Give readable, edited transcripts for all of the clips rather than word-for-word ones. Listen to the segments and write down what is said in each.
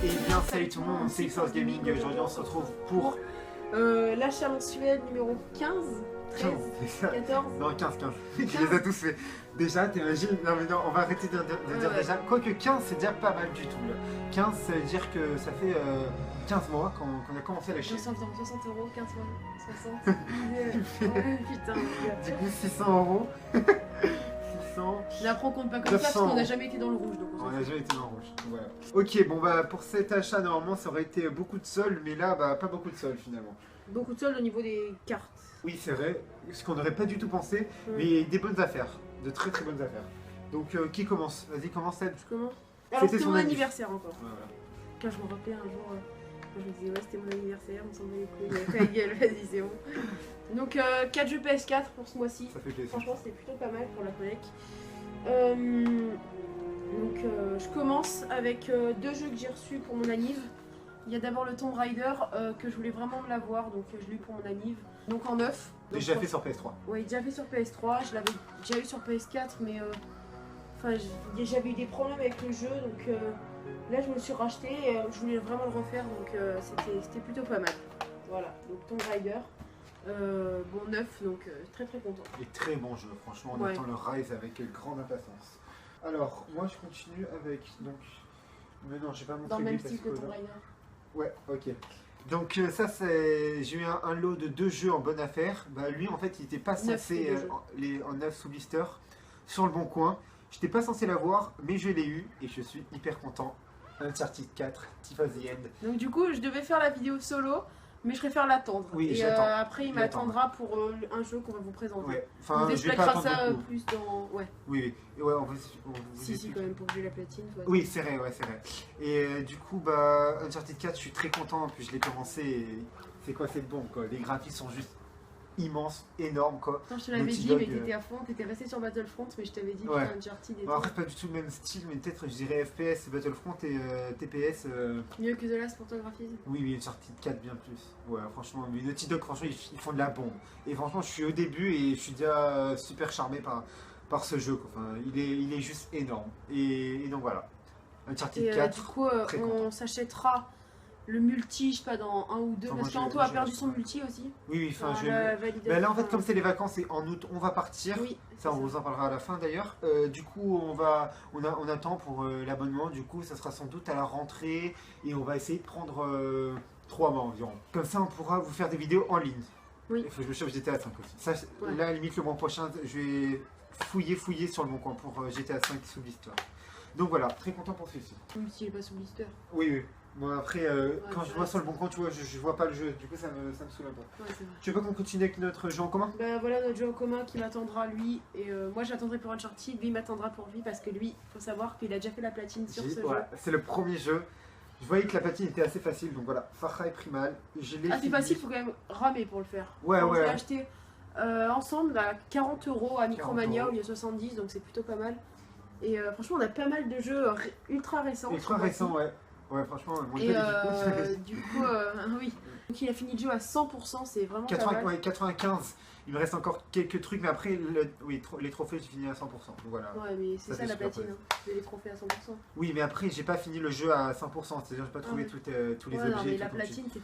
Et bien salut tout le monde, c'est Xforce Gaming et aujourd'hui on se retrouve pour l'achat mensuel numéro 15, 13, 14. Non 15. Tu les as tous fait. Déjà t'imagines, non mais non, on va arrêter de dire déjà, quoique 15 c'est déjà pas mal du tout là. 15 ça veut dire que ça fait 15 mois qu'on a commencé à lâcher. 60 €, 15 mois, 60. Putain. Du coup 600 €. 600. Mais après on compte pas comme ça parce qu'on n'a jamais été dans le rouge. Donc on n'a jamais été dans le rouge. Voilà. Ok, bon bah pour cet achat normalement ça aurait été beaucoup de soldes, mais là bah pas beaucoup de soldes finalement. Beaucoup de soldes au niveau des cartes. Oui c'est vrai, ce qu'on n'aurait pas du tout pensé, mais des bonnes affaires, de très très bonnes affaires. Donc qui commence? Vas-y commence Seb. Je commence. Alors c'était mon anniversaire encore. Voilà. Quand je me rappelais un jour, quand je me disais ouais c'était mon anniversaire, on s'en met les couilles, pas gueule, vas-y c'est bon. Donc 4 jeux PS4 pour ce mois-ci. Ça fait plaisir. Franchement c'était plutôt pas mal pour la collecte. Je commence avec 2 jeux que j'ai reçus pour mon anniv. Il y a d'abord le Tomb Raider que je voulais vraiment l'avoir, donc je l'ai eu pour mon anniv. Donc en neuf. Déjà fait sur PS3. Oui, déjà fait sur PS3, je l'avais déjà eu sur PS4, mais j'avais eu des problèmes avec le jeu, donc là je me suis racheté et je voulais vraiment le refaire, donc c'était plutôt pas mal. Voilà, donc Tomb Raider. Bon neuf, donc très très content. Et très bon jeu, franchement on attend le Rise avec grande impatience. Alors moi je continue avec donc. Mais non, j'ai pas montré. Dans le même style que Tomb Raider. Ouais, ok. Donc ça c'est. J'ai eu un lot de 2 jeux en bonne affaire. Bah lui en fait il était pas censé en 9 sous blister sur le bon coin. J'étais pas censé l'avoir, mais je l'ai eu et je suis hyper content. Uncharted 4, Thief at the End. Donc du coup je devais faire la vidéo solo. Mais je préfère l'attendre. Oui, et après, il m'attendra pour un jeu qu'on va vous présenter. Ouais. Enfin, on expliquera ça plus dans. Ouais. Oui. Ouais, Si, quand même, pour que j'ai la platine. Toi, oui, c'est vrai, c'est vrai. Et du coup, bah, Uncharted 4, je suis très content. Puis je l'ai commencé et c'est quoi, c'est bon, quoi. Les graphismes sont juste immenses, énormes, quoi. Attends, je te l'avais dit, mais t'étais à fond, t'étais resté sur Battlefront, mais je t'avais dit que Uncharted était. En fait, pas du tout le même style, mais peut-être, je dirais FPS, Battlefront et TPS. Mieux que The Last pour ton graphisme. Oui, Uncharted 4 bien plus. Ouais, franchement, mais Naughty Dog, franchement, ils font de la bombe. Et franchement, je suis au début et je suis déjà super charmé par ce jeu, quoi. Enfin, il est juste énorme. Et donc voilà. Uncharted 4. Du coup, on s'achètera le multi, je sais pas, dans 1 ou 2, parce qu'Anto a perdu son multi aussi. Oui, enfin, là en fait, comme c'est les vacances et en août, on va partir. Oui, ça, on vous en parlera à la fin d'ailleurs. Du coup, on attend pour l'abonnement. Du coup, ça sera sans doute à la rentrée et on va essayer de prendre 3 mois environ. Comme ça, on pourra vous faire des vidéos en ligne. Oui. Il faut que je me chauffe GTA 5 aussi. Ça, là, limite, le mois prochain, je vais fouiller sur le bon coin pour GTA 5 sous l'histoire. Donc voilà, très content pour celui-ci. Même s'il est pas sous blister. Oui. Bon après, quand je vois sur le bon coin, tu vois, je vois pas le jeu, du coup ça me saoule un peu. Ouais, c'est vrai. Tu veux pas qu'on continue avec notre jeu en commun? Bah voilà notre jeu en commun qui m'attendra lui, et moi j'attendrai pour Uncharted, lui m'attendra pour lui, parce que lui, faut savoir qu'il a déjà fait la platine sur ce jeu. C'est le premier jeu, je voyais que la platine était assez facile, donc voilà, Far Cry Primal, c'est facile, faut quand même ramer pour le faire. Ouais. On l'a acheté ensemble à 40 € à Micromania au lieu de 70, donc c'est plutôt pas mal. Et franchement on a pas mal de jeux ultra récents. Ultra récents, ouais. Ouais, franchement, mon et du coup, oui. Donc il a fini le jeu à 100%, c'est vraiment 80, pas mal. 95, il me reste encore quelques trucs, mais après, les trophées, j'ai fini à 100%. Donc voilà. Ouais, mais c'est ça la platine, hein. Les trophées à 100%. Oui, mais après, j'ai pas fini le jeu à 100%, c'est-à-dire j'ai pas trouvé tous les objets. Non, mais la platine, c'est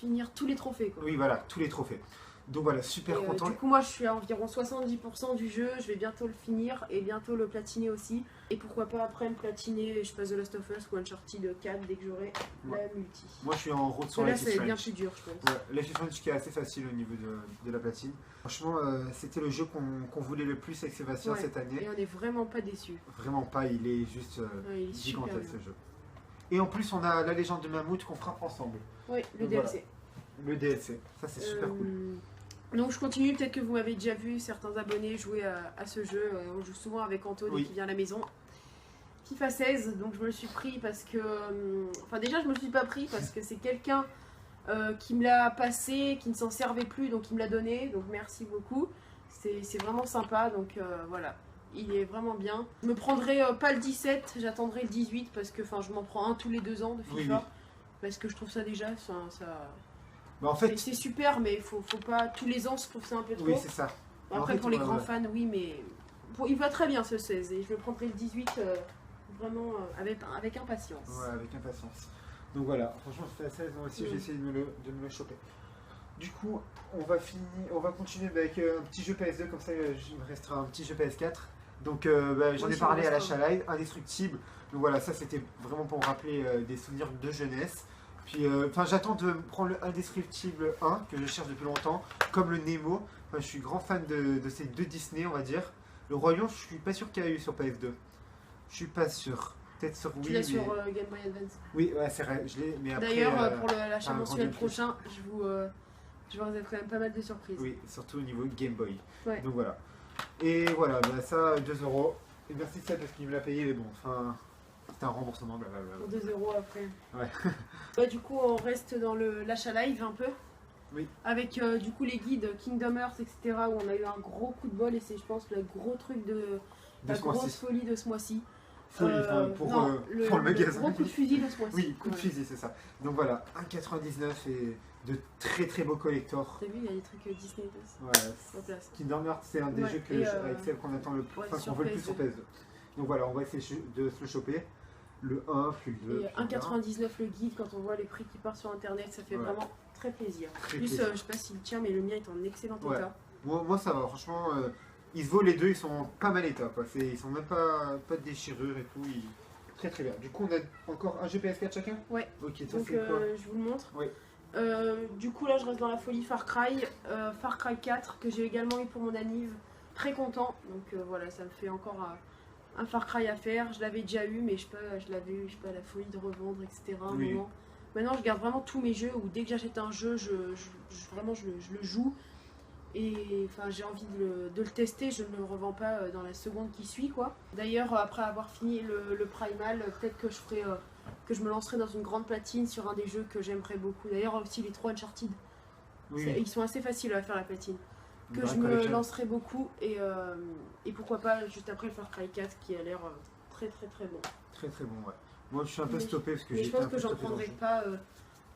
finir tous les trophées, quoi. Oui, voilà, tous les trophées. Donc voilà, super content. Du coup, moi je suis à environ 70% du jeu, je vais bientôt le finir et bientôt le platiner aussi. Et pourquoi pas après me platiner, je passe The Last of Us ou Uncharted 4 dès que j'aurai la multi. Moi je suis en route sur Life is Strange. Là, c'est bien plus dur, je pense. Ouais, Life is Strange qui est assez facile au niveau de la platine. Franchement, c'était le jeu qu'on voulait le plus avec Sébastien cette année. Et on est vraiment pas déçus. Vraiment pas, il est juste gigantesque ce jeu. Et en plus, on a la légende de Mammouth qu'on fera ensemble. Oui, le DLC. Voilà. Le DLC, ça c'est super cool. Donc je continue, peut-être que vous m'avez déjà vu certains abonnés jouer à ce jeu. On joue souvent avec Anto dès qu'il vient à la maison. FIFA 16, donc je me le suis pris parce que... Enfin déjà je me le suis pas pris parce que c'est quelqu'un qui me l'a passé, qui ne s'en servait plus, donc il me l'a donné. Donc merci beaucoup, c'est vraiment sympa, donc voilà. Il est vraiment bien. Je me prendrai pas le 17, j'attendrai le 18 parce que je m'en prends un tous les 2 ans de FIFA. Parce que je trouve ça déjà, ça... Bah en fait, c'est super, mais faut pas tous les ans, je trouve ça un peu trop. Oui, c'est ça. Après, pour les grands fans, oui, mais il va très bien ce 16 et je le prendrai le 18 vraiment avec impatience. Ouais, avec impatience. Donc voilà, franchement, c'était à 16, moi aussi j'ai essayé de me le choper. Du coup, on va continuer avec un petit jeu PS2, comme ça il me restera un petit jeu PS4. Donc j'en ai parlé à l'achat live, Indestructible. Donc voilà, ça c'était vraiment pour me rappeler des souvenirs de jeunesse. Puis j'attends de prendre le Indestructible 1, que je cherche depuis longtemps, comme le Nemo. Je suis grand fan de ces deux Disney, on va dire. Le Roi Lion, je suis pas sûr qu'il y a eu sur PS2. Je suis pas sûr. Peut-être sur Wii. Tu l'as sur Game Boy Advance. Oui, ouais, c'est vrai, je l'ai. Mais après. D'ailleurs, pour l'achat mensuel prochain, je vous réserve quand même pas mal de surprises. Oui, surtout au niveau Game Boy. Ouais. Donc voilà. Et voilà, ça, 2 €. Et merci Seb parce qu'il me l'a payé, mais bon, enfin. C'était un remboursement, blablabla. Pour 2 € après. Ouais. Du coup, on reste dans l'achat live un peu. Oui. Avec du coup les guides Kingdom Hearts, etc. où on a eu un gros coup de bol et c'est, je pense, le gros truc la grosse folie de ce mois-ci. Pour le magasin. Gros coup de fusil de ce mois-ci. Oui, coup de fusil, c'est ça. Donc voilà, 1,99 et de très très beaux collectors. T'as vu, il y a des trucs Disney aussi. Ouais. Kingdom Hearts, c'est un des jeux avec celle qu'on attend le plus, qu'on veut le plus sur PS2. Donc voilà, on va essayer de se le choper. Le 1, puis le 2. Et 1,99 le guide, quand on voit les prix qui partent sur internet, ça fait vraiment très plaisir. Je sais pas s'il tient, mais le mien est en excellent état. Moi ça va, franchement, ils se vaut les deux, ils sont pas mal état. Ils sont même pas de déchirure et tout. Très très bien. Du coup, on a encore un jeu PS4 chacun. Ouais. Ok, donc je vous le montre. Oui. Du coup, là, je reste dans la folie Far Cry. Far Cry 4, que j'ai également eu pour mon anniv. Très content. Donc voilà, ça me fait encore un Far Cry à faire. Je l'avais déjà eu, mais je l'avais eu, la folie de revendre, etc. Un moment. Maintenant, je garde vraiment tous mes jeux où dès que j'achète un jeu, je le joue. Et enfin, j'ai envie de le tester, je ne le revends pas dans la seconde qui suit, quoi. D'ailleurs, après avoir fini le Primal, peut-être que je me lancerai dans une grande platine sur un des jeux que j'aimerais beaucoup. D'ailleurs, aussi les 3 Uncharted. Ils sont assez faciles à faire la platine. Que je me lancerai beaucoup et pourquoi pas juste après le Far Cry 4 qui a l'air très très très bon. Très très bon, ouais. Moi, je suis un peu stoppé parce que je pense que j'en prendrai pas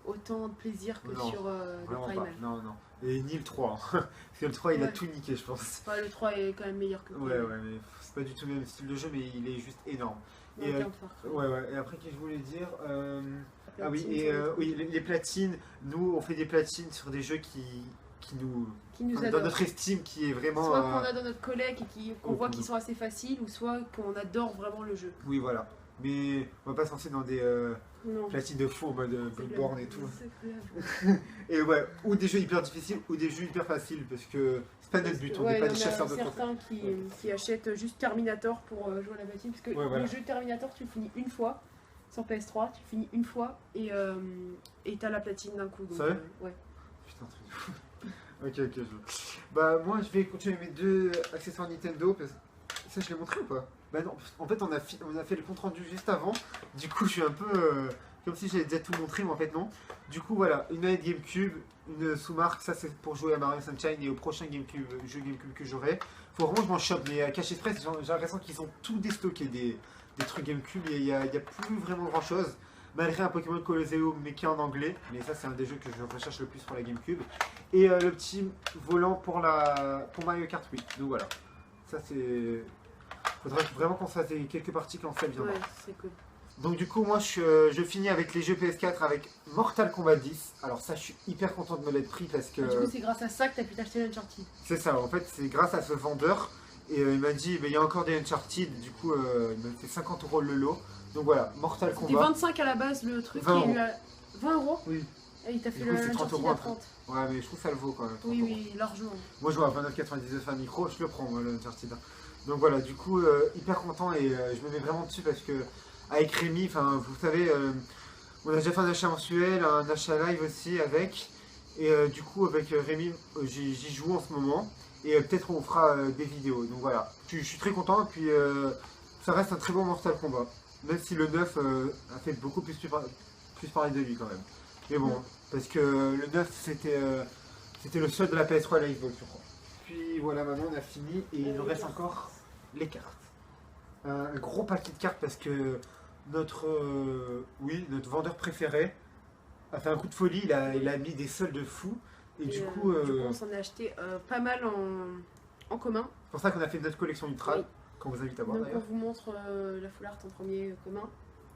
autant de plaisir que sur le Primal. Non. Et ni le 3. Hein. Parce que le 3, il a tout niqué, je pense. Ouais, le 3 est quand même meilleur que le Primal. Ouais, mais c'est pas du tout le même style de jeu, mais il est juste énorme. Et, et après, qu'est-ce que je voulais dire les platines. Nous, on fait des platines sur des jeux qui nous dans notre estime, qui est vraiment. Soit qu'on a dans notre collègue et qu'on voit qu'ils sont assez faciles, ou soit qu'on adore vraiment le jeu. Oui, voilà. Mais on va pas se lancer dans des platines de fou en mode Bloodborne et tout. Et ouais, ou des jeux hyper difficiles ou des jeux hyper faciles parce que c'est pas notre but, on n'est pas des chasseurs de trophées. Il y en a certains qui achètent juste Terminator pour jouer à la platine parce que le jeu Terminator tu le finis une fois sur PS3, tu le finis une fois et t'as la platine d'un coup. C'est vrai ouais. Putain, truc de fou. Ok. Bah, moi je vais continuer mes 2 accessoires Nintendo parce que ça je l'ai montré ou pas? Bah non, en fait on a fait le compte rendu juste avant, du coup je suis un peu comme si j'avais déjà tout montré, mais en fait non. Du coup voilà, une manette GameCube, une sous-marque, ça c'est pour jouer à Mario Sunshine et au prochain jeu GameCube que j'aurai. Faut vraiment que je m'en chope, mais à Cash Express j'ai l'impression qu'ils ont tout déstocké des trucs GameCube, il y a plus vraiment grand chose. Malgré un Pokémon Colosseum mais qui est en anglais, mais ça c'est un des jeux que je recherche le plus pour la GameCube. Et le petit volant pour Mario Kart 8, donc voilà. Ça c'est... Faudrait vraiment qu'on se fasse quelques parties quand ça viendra. Ouais, c'est cool. Donc du coup moi je finis avec les jeux PS4 avec Mortal Kombat 10. Alors ça je suis hyper content de me l'être pris parce que... Du coup c'est grâce à ça que tu as pu t'acheter l'Uncharted. C'est ça, en fait c'est grâce à ce vendeur. Et il m'a dit il y a encore des Uncharted, du coup il m'a fait 50 € le lot. Donc voilà, Mortal Kombat. C'était 25 à la base le truc, 20 et 20 €. Oui. Et il t'a fait le Uncharted à 30. Ouais, mais je trouve ça le vaut quand même. Oui, largement. Moi je vois à 29,99 un micro, je le prends moi, le Uncharted. Donc voilà, du coup hyper content et je me mets vraiment dessus parce que avec Rémi, enfin vous savez, on a déjà fait un achat mensuel, un achat live aussi avec. Et du coup avec Rémi, j'y joue en ce moment. Et peut-être on fera des vidéos. Donc voilà, je suis très content. Et puis ça reste un très bon Mortal Kombat. Même si le 9 a fait beaucoup plus parler de lui quand même. Mais bon, parce que le 9 c'était le seul de la PS3 à la Xbox je crois. Puis voilà, maintenant on a fini et il nous reste encore les cartes. Un gros paquet de cartes parce que notre vendeur préféré a fait un coup de folie, il a mis des soldes fous. Et du coup, on s'en a acheté pas mal en commun. C'est pour ça qu'on a fait notre collection Ultra. Oui. qu'on vous invite à voir Donc on d'ailleurs. vous montre la full art en premier commun.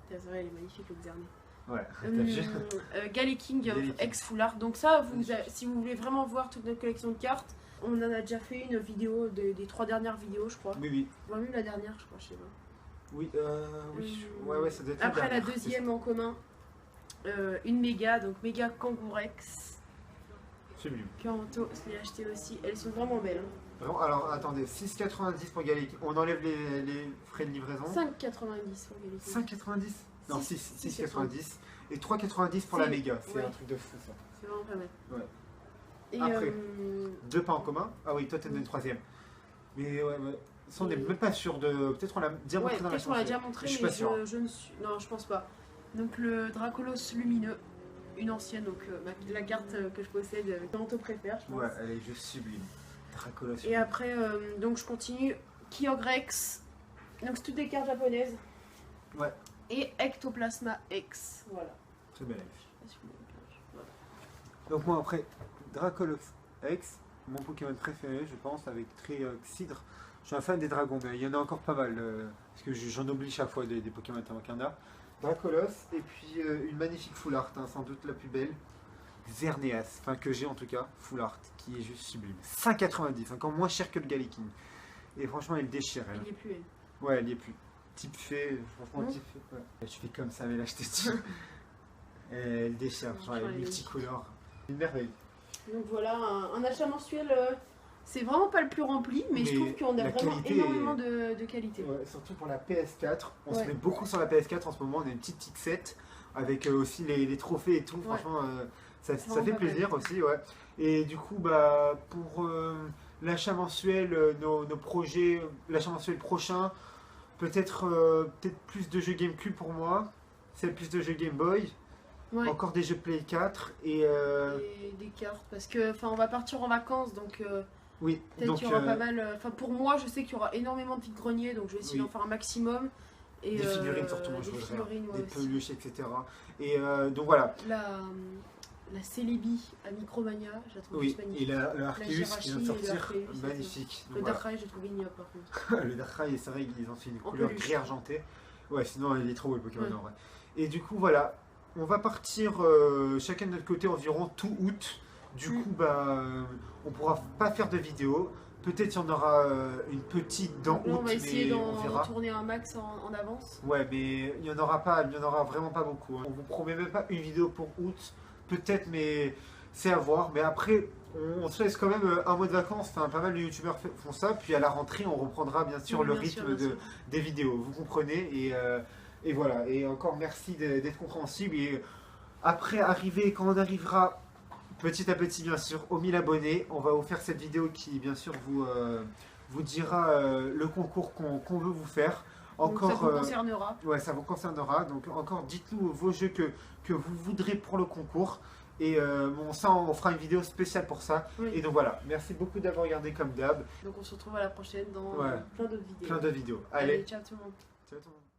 C'est vrai, elle est magnifique le Xernet. Ouais, t'as vu. Galley King Galley King. ex full art. Donc ça, si vous voulez vraiment voir toute notre collection de cartes, on en a déjà fait une vidéo des 3 dernières vidéos, je crois. Oui, oui. Voire même la dernière, je crois, je sais pas. Oui, oui. Ouais, ça doit être Après dernière, la deuxième en commun, une méga, donc méga Kangourex. Sublime. Kanto, je l'ai acheté aussi. Elles sont vraiment belles. Hein. Vraiment, alors attendez, 6,90 pour Galley King. On enlève les frais de livraison. 5,90 pour Galley King. 5,90 Non, 6,90. 6,90. Et 3,90 pour la méga. C'est ouais. un truc de fou ça. C'est vraiment pas mal. Ouais. Et Après, 2 pas en commun. Ah oui, toi t'es une troisième. Mais ouais. Ça, on n'est même pas sûr de. Peut-être on l'a déjà montré dans la peut-être on l'a déjà montré, je suis mais pas sûr. je ne suis. Non, je pense pas. Donc le Dracolos lumineux, une ancienne, donc la carte que je possède, que Anto préfère, je pense. Ouais, elle est juste sublime. Dracolos. Et après, donc je continue. Kyogrex, donc c'est toutes des cartes japonaises. Ouais. Et Ectoplasma X, voilà. Très belle. Je sais pas si vous voyez bien. Voilà. Donc moi après, Dracolos X, mon Pokémon préféré, je pense, avec Trioxydre. Je suis un fan des dragons, mais il y en a encore pas mal, parce que j'en oublie chaque fois des Pokémon tellement qu'il y en a. Dracolos, et puis une magnifique full art, hein, sans doute la plus belle. Xerneas, enfin que j'ai en tout cas, full art, qui est juste sublime. 5,90, encore moins cher que le Galley King. Et franchement, elle déchire, elle. Il n'y est plus, elle. Ouais, elle y est plus. Type fée, franchement, Mmh. type fée. Ouais. Je fais comme ça, mais là, je te dis. Elle déchire, genre, elle est multicolore. Une merveille. Donc voilà, un achat mensuel, c'est vraiment pas le plus rempli, mais je trouve qu'on a la vraiment qualité énormément de qualité. Ouais, surtout pour la PS4. On se Ouais. met beaucoup sur la PS4 en ce moment. On a une petite X7 avec aussi les trophées et tout. Ouais. Franchement, ça vraiment fait pas plaisir mal. aussi. Ouais. Et du coup, bah, pour l'achat mensuel, nos projets, l'achat mensuel prochain, peut-être plus de jeux GameCube pour moi. C'est plus de jeux Game Boy. Ouais. Encore des jeux Play 4 et Et des cartes, parce que on va partir en vacances, donc oui, peut-être donc qu'il y aura pas mal. Enfin, pour moi, je sais qu'il y aura énormément de vide-greniers, donc je vais essayer Oui. d'en faire un maximum. Et, des figurines surtout, moi je des voudrais, figurines, ouais, des aussi. peluches, etc. Et donc voilà. La Celebi à Micromania, je la trouve Oui, juste magnifique. et le Arceus qui vient de Jirachi et le sortir, Arceus, magnifique. Le Donc voilà. Darkrai, je trouve ignoble par contre. Le Darkrai, c'est vrai qu'ils ont fait une En couleur peluche. gris argenté. Ouais, sinon il est trop beau le Pokémon Ouais. en vrai. Et du coup, voilà, on va partir chacun de notre côté environ tout août. Du coup, bah, on pourra pas faire de vidéo. Peut-être il y en aura une petite dans Là, août, on va essayer mais on d'en verra. tourner un max en avance. Ouais, mais il y en aura vraiment pas beaucoup. Hein. On vous promet même pas une vidéo pour août, peut-être, mais c'est à voir. Mais après, on se laisse quand même un mois de vacances. Enfin, pas mal de youtubeurs font ça. Puis à la rentrée, on reprendra bien sûr Oui, le bien rythme sûr, bien sûr. des vidéos. Vous comprenez et voilà. Et encore merci d'être compréhensible. Et après, quand on arrivera petit à petit, bien sûr, aux 1000 abonnés, on va vous faire cette vidéo qui, bien sûr, vous dira le concours qu'on veut vous faire. Donc ça vous concernera. Ouais, ça vous concernera. Donc encore, dites-nous vos jeux que vous voudrez pour le concours. Et bon, ça, on fera une vidéo spéciale pour ça. Oui. Et donc voilà, merci beaucoup d'avoir regardé comme d'hab. Donc on se retrouve à la prochaine dans Ouais. plein d'autres vidéos. Plein de vidéos. Allez, Allez, ciao tout le monde. ciao tout le monde.